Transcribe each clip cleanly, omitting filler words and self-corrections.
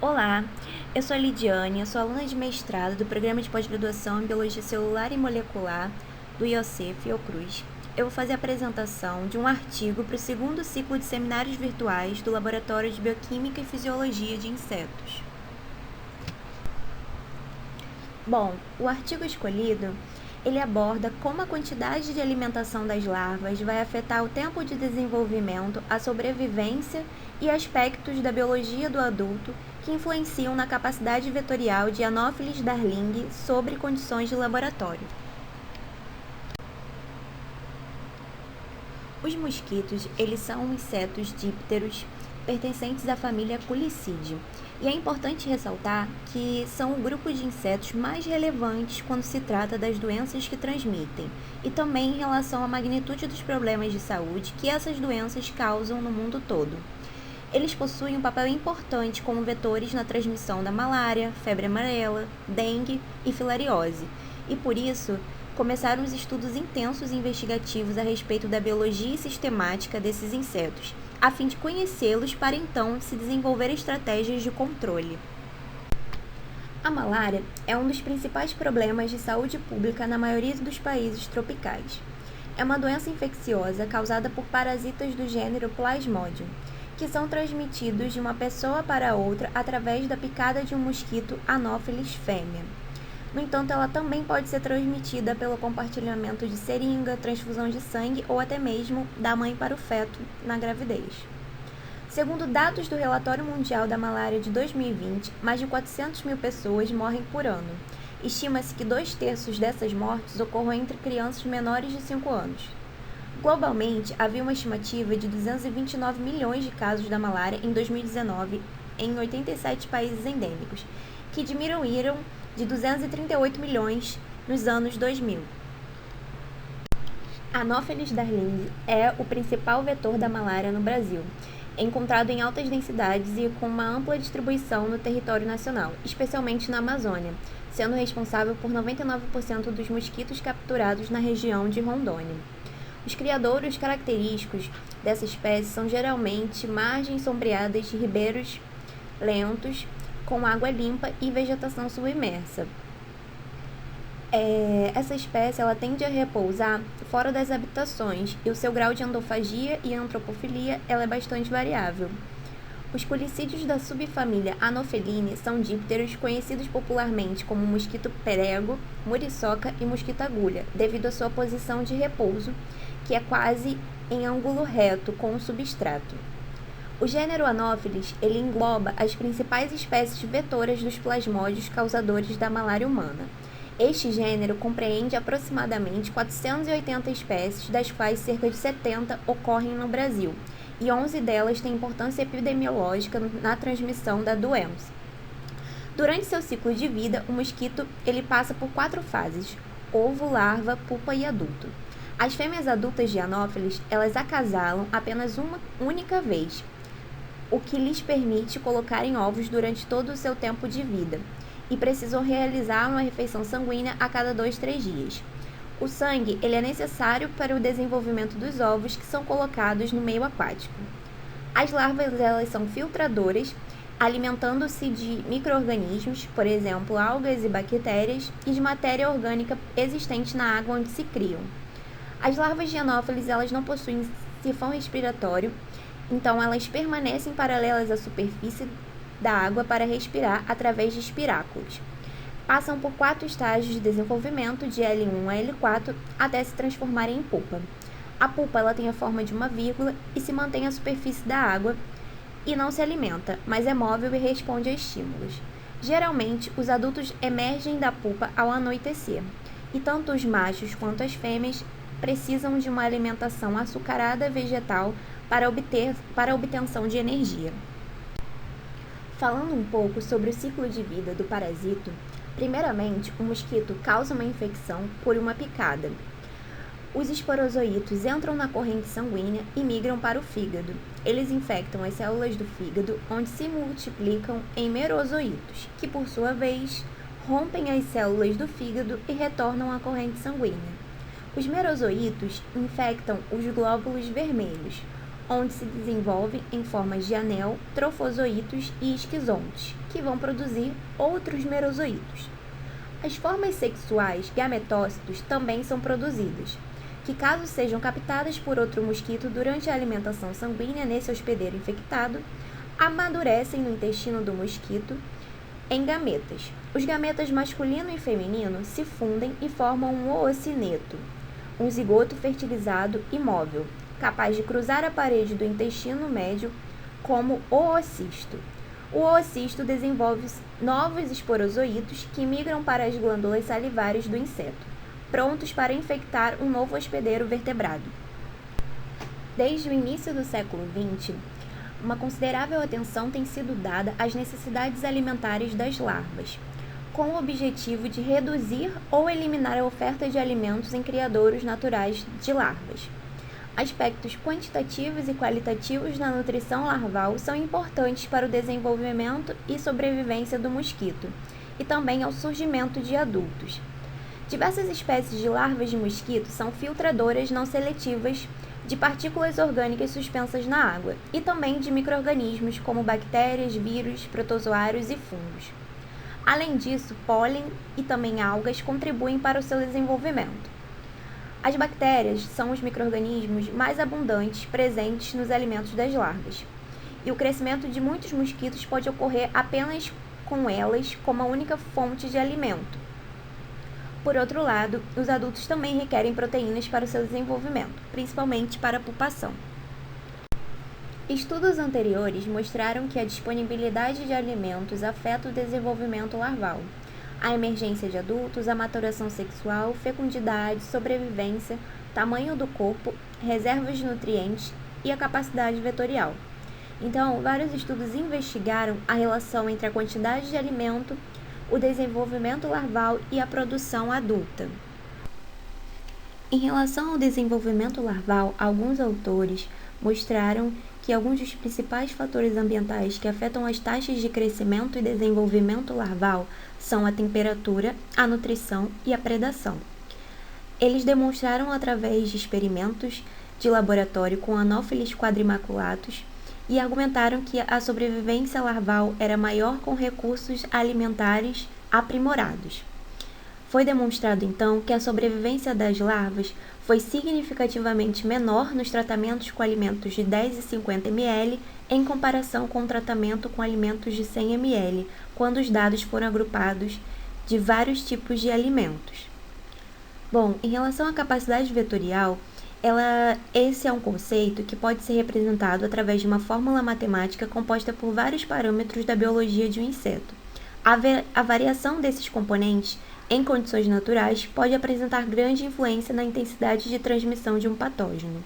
Olá, eu sou a Lidiane, eu sou aluna de mestrado do Programa de Pós-Graduação em Biologia Celular e Molecular do IOC Fiocruz. Eu vou fazer a apresentação de um artigo para o segundo ciclo de seminários virtuais do Laboratório de Bioquímica e Fisiologia de Insetos. Bom, o artigo escolhido, ele aborda como a quantidade de alimentação das larvas vai afetar o tempo de desenvolvimento, a sobrevivência e aspectos da biologia do adulto que influenciam na capacidade vetorial de Anopheles darling sobre condições de laboratório. Os mosquitos, eles são insetos dípteros pertencentes à família Culicidae, e é importante ressaltar que são o grupo de insetos mais relevantes quando se trata das doenças que transmitem, e também em relação à magnitude dos problemas de saúde que essas doenças causam no mundo todo. Eles possuem um papel importante como vetores na transmissão da malária, febre amarela, dengue e filariose, e por isso começaram os estudos intensos e investigativos a respeito da biologia sistemática desses insetos, a fim de conhecê-los para então se desenvolver estratégias de controle. A malária é um dos principais problemas de saúde pública na maioria dos países tropicais. É uma doença infecciosa causada por parasitas do gênero Plasmodium, que são transmitidos de uma pessoa para outra através da picada de um mosquito Anopheles fêmea. No entanto, ela também pode ser transmitida pelo compartilhamento de seringa, transfusão de sangue ou até mesmo da mãe para o feto na gravidez. Segundo dados do Relatório Mundial da Malária de 2020, mais de 400 mil pessoas morrem por ano. Estima-se que 2/3 dessas mortes ocorram entre crianças menores de 5 anos. Globalmente, havia uma estimativa de 229 milhões de casos da malária em 2019 em 87 países endêmicos, que diminuíram de 238 milhões nos anos 2000. Anopheles darling é o principal vetor da malária no Brasil, encontrado em altas densidades e com uma ampla distribuição no território nacional, especialmente na Amazônia, sendo responsável por 99% dos mosquitos capturados na região de Rondônia. Os criadouros característicos dessa espécie são geralmente margens sombreadas de ribeiros lentos, com água limpa e vegetação submersa. Essa espécie ela tende a repousar fora das habitações e o seu grau de endofagia e antropofilia ela é bastante variável. Os culicídeos da subfamília Anopheline são dípteros conhecidos popularmente como mosquito perego, muriçoca e mosquito agulha, devido à sua posição de repouso, que é quase em ângulo reto com o substrato. O gênero Anopheles, ele engloba as principais espécies vetoras dos plasmódios causadores da malária humana. Este gênero compreende aproximadamente 480 espécies, das quais cerca de 70 ocorrem no Brasil, e 11 delas têm importância epidemiológica na transmissão da doença. Durante seu ciclo de vida, o mosquito ele passa por 4 fases: ovo, larva, pupa e adulto. As fêmeas adultas de Anopheles, elas acasalam apenas uma única vez, o que lhes permite colocarem ovos durante todo o seu tempo de vida, e precisam realizar uma refeição sanguínea a cada 2-3 dias. O sangue ele é necessário para o desenvolvimento dos ovos que são colocados no meio aquático. As larvas elas são filtradoras, alimentando-se de micro-organismos, por exemplo, algas e bactérias, e de matéria orgânica existente na água onde se criam. As larvas de Anopheles elas não possuem sifão respiratório, então elas permanecem paralelas à superfície da água para respirar através de espiráculos. Passam por 4 estágios de desenvolvimento, de L1 a L4, até se transformarem em pupa. A pupa ela tem a forma de uma vírgula e se mantém à superfície da água e não se alimenta, mas é móvel e responde a estímulos. Geralmente, os adultos emergem da pupa ao anoitecer, e tanto os machos quanto as fêmeas precisam de uma alimentação açucarada vegetal para a obtenção de energia. Falando um pouco sobre o ciclo de vida do parasito, primeiramente, o mosquito causa uma infecção por uma picada. Os esporozoítos entram na corrente sanguínea e migram para o fígado. Eles infectam as células do fígado, onde se multiplicam em merozoítos, que por sua vez rompem as células do fígado e retornam à corrente sanguínea. Os merozoítos infectam os glóbulos vermelhos, onde se desenvolvem em formas de anel, trofozoítos e esquizontes, que vão produzir outros merozoítos. As formas sexuais gametócitos também são produzidas, que caso sejam captadas por outro mosquito durante a alimentação sanguínea nesse hospedeiro infectado, amadurecem no intestino do mosquito em gametas. Os gametas masculino e feminino se fundem e formam um oocineto, um zigoto fertilizado e móvel, capaz de cruzar a parede do intestino médio como oocisto. O oocisto desenvolve novos esporozoítos que migram para as glândulas salivares do inseto, prontos para infectar um novo hospedeiro vertebrado. Desde o início do século XX, uma considerável atenção tem sido dada às necessidades alimentares das larvas, com o objetivo de reduzir ou eliminar a oferta de alimentos em criadouros naturais de larvas. Aspectos quantitativos e qualitativos da nutrição larval são importantes para o desenvolvimento e sobrevivência do mosquito, e também ao surgimento de adultos. Diversas espécies de larvas de mosquito são filtradoras não seletivas de partículas orgânicas suspensas na água, e também de micro-organismos como bactérias, vírus, protozoários e fungos. Além disso, pólen e também algas contribuem para o seu desenvolvimento. As bactérias são os micro-organismos mais abundantes presentes nos alimentos das larvas, e o crescimento de muitos mosquitos pode ocorrer apenas com elas como a única fonte de alimento. Por outro lado, os adultos também requerem proteínas para o seu desenvolvimento, principalmente para a pupação. Estudos anteriores mostraram que a disponibilidade de alimentos afeta o desenvolvimento larval, a emergência de adultos, a maturação sexual, fecundidade, sobrevivência, tamanho do corpo, reservas de nutrientes e a capacidade vetorial. Então, vários estudos investigaram a relação entre a quantidade de alimento, o desenvolvimento larval e a produção adulta. Em relação ao desenvolvimento larval, alguns autores mostraram que alguns dos principais fatores ambientais que afetam as taxas de crescimento e desenvolvimento larval são a temperatura, a nutrição e a predação. Eles demonstraram através de experimentos de laboratório com Anopheles quadrimaculatus e argumentaram que a sobrevivência larval era maior com recursos alimentares aprimorados. Foi demonstrado então que a sobrevivência das larvas foi significativamente menor nos tratamentos com alimentos de 10 e 50 ml em comparação com o tratamento com alimentos de 100 ml, quando os dados foram agrupados de vários tipos de alimentos. Bom, em relação à capacidade vetorial, esse é um conceito que pode ser representado através de uma fórmula matemática composta por vários parâmetros da biologia de um inseto. A variação desses componentes em condições naturais pode apresentar grande influência na intensidade de transmissão de um patógeno.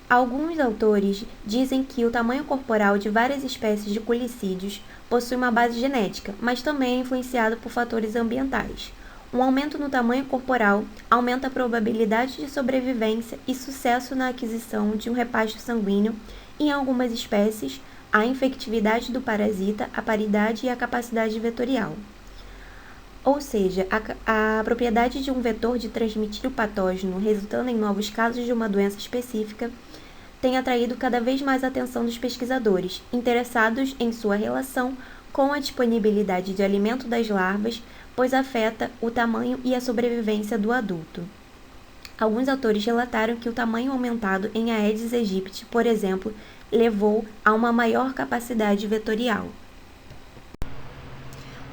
Alguns autores dizem que o tamanho corporal de várias espécies de culicídeos possui uma base genética, mas também é influenciado por fatores ambientais. Um aumento no tamanho corporal aumenta a probabilidade de sobrevivência e sucesso na aquisição de um repasto sanguíneo. Em algumas espécies, a infectividade do parasita, a paridade e a capacidade vetorial. Ou seja, a propriedade de um vetor de transmitir o patógeno, resultando em novos casos de uma doença específica, tem atraído cada vez mais a atenção dos pesquisadores, interessados em sua relação com a disponibilidade de alimento das larvas, pois afeta o tamanho e a sobrevivência do adulto. Alguns autores relataram que o tamanho aumentado em Aedes aegypti, por exemplo, levou a uma maior capacidade vetorial.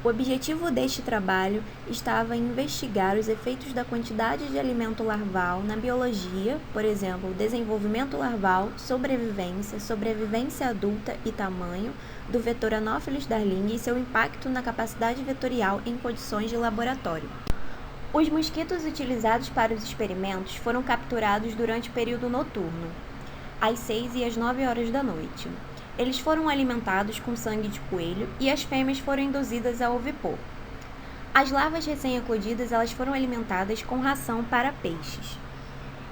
O objetivo deste trabalho estava em investigar os efeitos da quantidade de alimento larval na biologia, por exemplo, desenvolvimento larval, sobrevivência adulta e tamanho do vetor Anopheles darlingi e seu impacto na capacidade vetorial em condições de laboratório. Os mosquitos utilizados para os experimentos foram capturados durante o período noturno, às 6 e às 9 horas da noite. Eles foram alimentados com sangue de coelho e as fêmeas foram induzidas a ovipor. As larvas recém-eclodidas foram alimentadas com ração para peixes.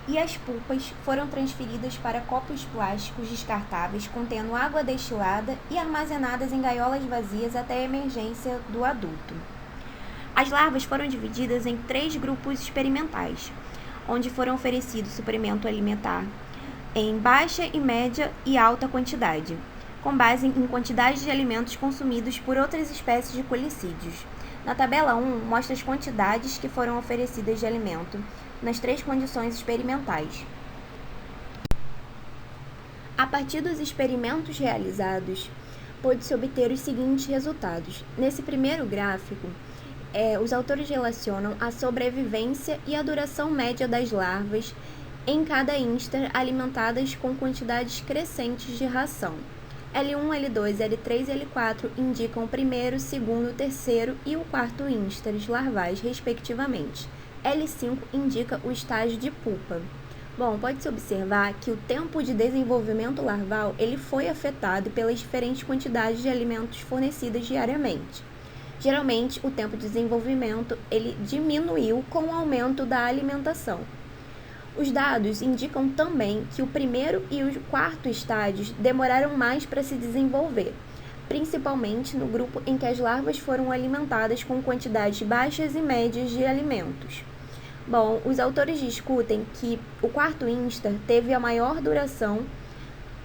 E as pupas foram transferidas para copos plásticos descartáveis contendo água destilada e armazenadas em gaiolas vazias até a emergência do adulto. As larvas foram divididas em 3 grupos experimentais, onde foram oferecidos suplemento alimentar em baixa e média e alta quantidade, com base em quantidade de alimentos consumidos por outras espécies de colicídios. Na tabela 1, mostra as quantidades que foram oferecidas de alimento nas 3 condições experimentais. A partir dos experimentos realizados, pôde-se obter os seguintes resultados. Nesse primeiro gráfico, os autores relacionam a sobrevivência e a duração média das larvas em cada instar alimentadas com quantidades crescentes de ração. L1, L2, L3 e L4 indicam o primeiro, segundo, terceiro e o quarto instares larvais, respectivamente. L5 indica o estágio de pupa. Bom, pode-se observar que o tempo de desenvolvimento larval ele foi afetado pelas diferentes quantidades de alimentos fornecidas diariamente. Geralmente, o tempo de desenvolvimento ele diminuiu com o aumento da alimentação. Os dados indicam também que o primeiro e o quarto estágios demoraram mais para se desenvolver, principalmente no grupo em que as larvas foram alimentadas com quantidades baixas e médias de alimentos. Bom, os autores discutem que o quarto instar teve a maior duração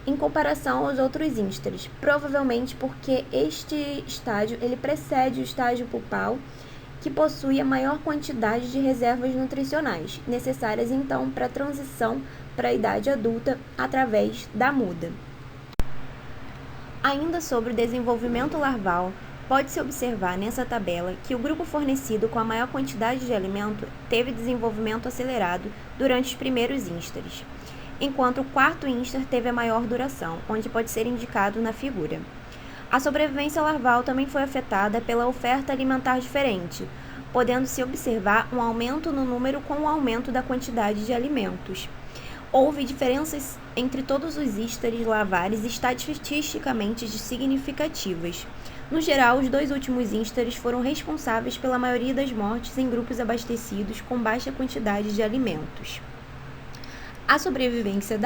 em comparação aos outros instares, provavelmente porque este estágio ele precede o estágio pupal, que possui a maior quantidade de reservas nutricionais, necessárias então para a transição para a idade adulta através da muda. Ainda sobre o desenvolvimento larval, pode-se observar nessa tabela que o grupo fornecido com a maior quantidade de alimento teve desenvolvimento acelerado durante os primeiros instares, enquanto o quarto instar teve a maior duração, onde pode ser indicado na figura. A sobrevivência larval também foi afetada pela oferta alimentar diferente, podendo-se observar um aumento no número com o aumento da quantidade de alimentos. Houve diferenças entre todos os ístares larvares estatisticamente significativas. No geral, os 2 últimos ístares foram responsáveis pela maioria das mortes em grupos abastecidos com baixa quantidade de alimentos. A sobrevivência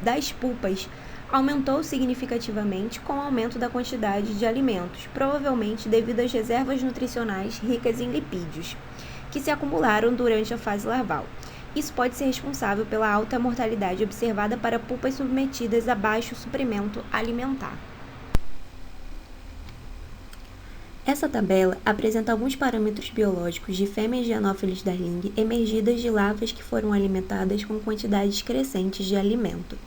das pupas aumentou significativamente com o aumento da quantidade de alimentos, provavelmente devido às reservas nutricionais ricas em lipídios, que se acumularam durante a fase larval. Isso pode ser responsável pela alta mortalidade observada para pupas submetidas a baixo suprimento alimentar. Essa tabela apresenta alguns parâmetros biológicos de fêmeas de Anopheles darling emergidas de larvas que foram alimentadas com quantidades crescentes de alimento.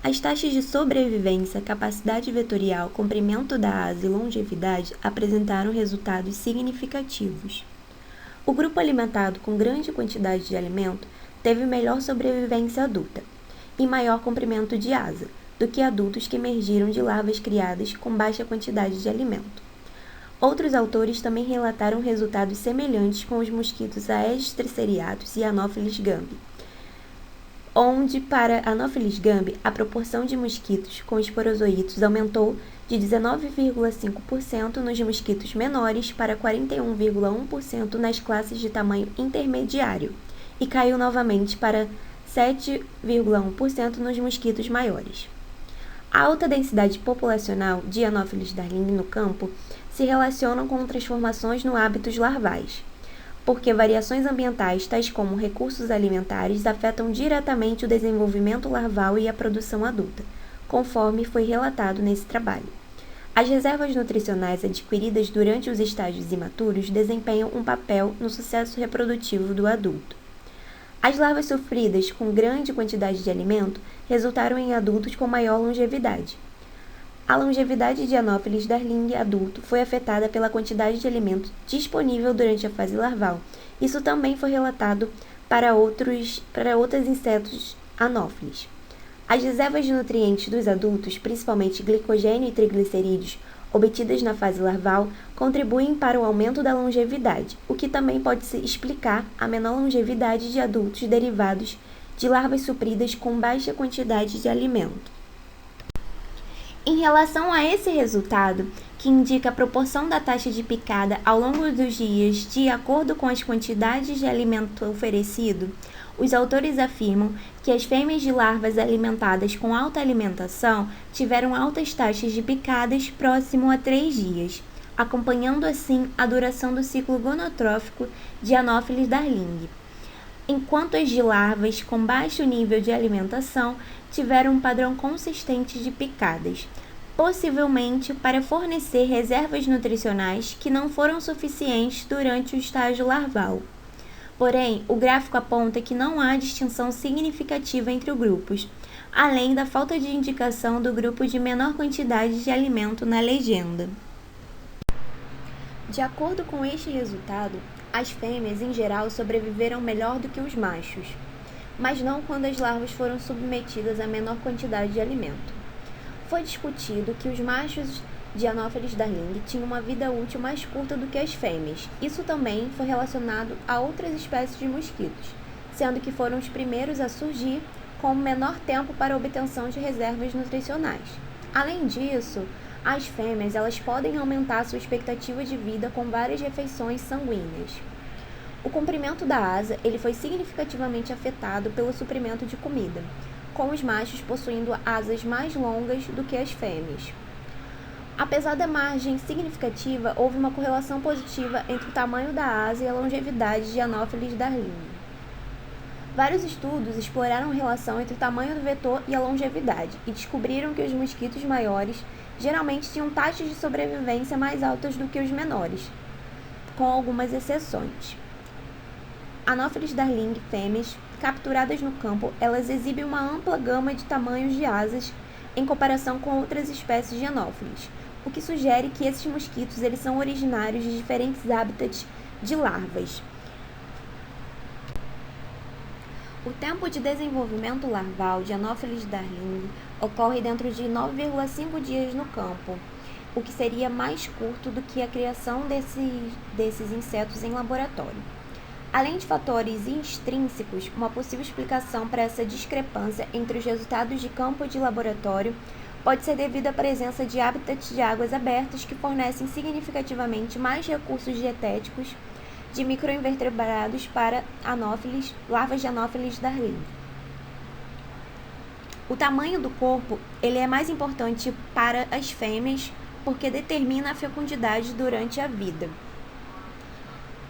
As taxas de sobrevivência, capacidade vetorial, comprimento da asa e longevidade apresentaram resultados significativos. O grupo alimentado com grande quantidade de alimento teve melhor sobrevivência adulta e maior comprimento de asa do que adultos que emergiram de larvas criadas com baixa quantidade de alimento. Outros autores também relataram resultados semelhantes com os mosquitos Aedes tricheriatus e Anopheles gambiae, onde para Anopheles gambiae a proporção de mosquitos com esporozoítos aumentou de 19,5% nos mosquitos menores para 41,1% nas classes de tamanho intermediário e caiu novamente para 7,1% nos mosquitos maiores. A alta densidade populacional de Anopheles darling no campo se relaciona com transformações no hábitos larvais, porque variações ambientais, tais como recursos alimentares, afetam diretamente o desenvolvimento larval e a produção adulta, conforme foi relatado nesse trabalho. As reservas nutricionais adquiridas durante os estágios imaturos desempenham um papel no sucesso reprodutivo do adulto. As larvas sofridas com grande quantidade de alimento resultaram em adultos com maior longevidade. A longevidade de Anopheles darling adulto foi afetada pela quantidade de alimento disponível durante a fase larval. Isso também foi relatado para outros insetos anófilos. As reservas de nutrientes dos adultos, principalmente glicogênio e triglicerídeos, obtidas na fase larval, contribuem para o aumento da longevidade, o que também pode se explicar a menor longevidade de adultos derivados de larvas supridas com baixa quantidade de alimento. Em relação a esse resultado, que indica a proporção da taxa de picada ao longo dos dias de acordo com as quantidades de alimento oferecido, os autores afirmam que as fêmeas de larvas alimentadas com alta alimentação tiveram altas taxas de picadas próximo a 3 dias, acompanhando assim a duração do ciclo gonotrófico de Anopheles darling. enquanto as de larvas com baixo nível de alimentação tiveram um padrão consistente de picadas, possivelmente para fornecer reservas nutricionais que não foram suficientes durante o estágio larval. Porém, o gráfico aponta que não há distinção significativa entre os grupos, além da falta de indicação do grupo de menor quantidade de alimento na legenda. De acordo com este resultado, as fêmeas em geral sobreviveram melhor do que os machos, mas não quando as larvas foram submetidas a menor quantidade de alimento. Foi discutido que os machos de Anopheles darling tinham uma vida útil mais curta do que as fêmeas. Isso também foi relacionado a outras espécies de mosquitos, sendo que foram os primeiros a surgir com menor tempo para a obtenção de reservas nutricionais. Além disso, as fêmeas elas podem aumentar sua expectativa de vida com várias refeições sanguíneas. O comprimento da asa ele foi significativamente afetado pelo suprimento de comida, com os machos possuindo asas mais longas do que as fêmeas. Apesar da margem significativa, houve uma correlação positiva entre o tamanho da asa e a longevidade de Anopheles darling. Vários estudos exploraram a relação entre o tamanho do vetor e a longevidade e descobriram que os mosquitos maiores geralmente tinham taxas de sobrevivência mais altas do que os menores, com algumas exceções. Anopheles darling fêmeas, capturadas no campo, elas exibem uma ampla gama de tamanhos de asas em comparação com outras espécies de Anopheles, o que sugere que esses mosquitos eles são originários de diferentes hábitats de larvas. O tempo de desenvolvimento larval de Anopheles darling ocorre dentro de 9,5 dias no campo, o que seria mais curto do que a criação desses insetos em laboratório. Além de fatores extrínsecos, uma possível explicação para essa discrepância entre os resultados de campo e de laboratório pode ser devido à presença de hábitats de águas abertas que fornecem significativamente mais recursos dietéticos de microinvertebrados para larvas de Anopheles darling. O tamanho do corpo ele é mais importante para as fêmeas porque determina a fecundidade durante a vida.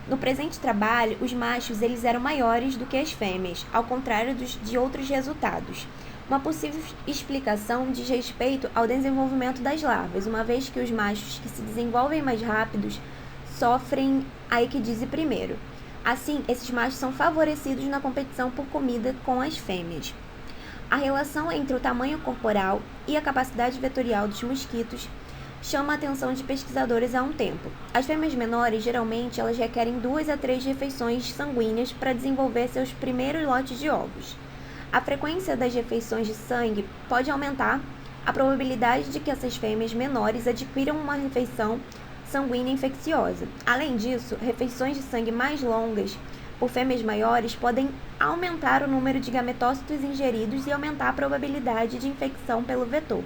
No presente trabalho, os machos eles eram maiores do que as fêmeas, ao contrário de outros resultados. Uma possível explicação diz respeito ao desenvolvimento das larvas, uma vez que os machos que se desenvolvem mais rápidos sofrem a ecdise primeiro. Assim, esses machos são favorecidos na competição por comida com as fêmeas. A relação entre o tamanho corporal e a capacidade vetorial dos mosquitos chama a atenção de pesquisadores há um tempo. As fêmeas menores, geralmente, elas requerem 2 a 3 refeições sanguíneas para desenvolver seus primeiros lotes de ovos. A frequência das refeições de sangue pode aumentar a probabilidade de que essas fêmeas menores adquiram uma refeição sanguínea infecciosa. Além disso, refeições de sangue mais longas por fêmeas maiores podem aumentar o número de gametócitos ingeridos e aumentar a probabilidade de infecção pelo vetor.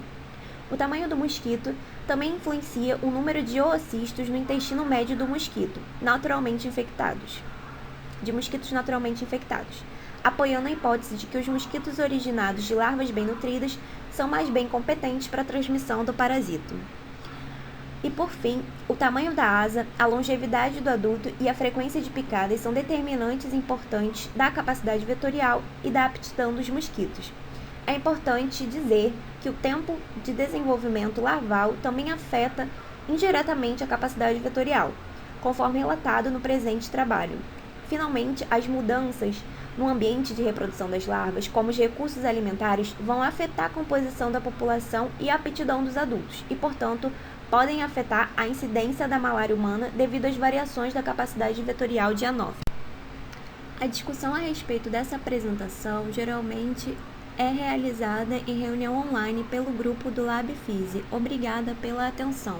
O tamanho do mosquito também influencia o número de oocistos no intestino médio do mosquito, de mosquitos naturalmente infectados, apoiando a hipótese de que os mosquitos originados de larvas bem nutridas são mais bem competentes para a transmissão do parasito. E por fim, o tamanho da asa, a longevidade do adulto e a frequência de picadas são determinantes importantes da capacidade vetorial e da aptidão dos mosquitos. É importante dizer que o tempo de desenvolvimento larval também afeta indiretamente a capacidade vetorial, conforme relatado no presente trabalho. Finalmente, as mudanças no ambiente de reprodução das larvas, como os recursos alimentares, vão afetar a composição da população e a aptidão dos adultos, e, portanto, podem afetar a incidência da malária humana devido às variações da capacidade vetorial de Anopheles. A discussão a respeito dessa apresentação geralmente é realizada em reunião online pelo grupo do LabFise. Obrigada pela atenção.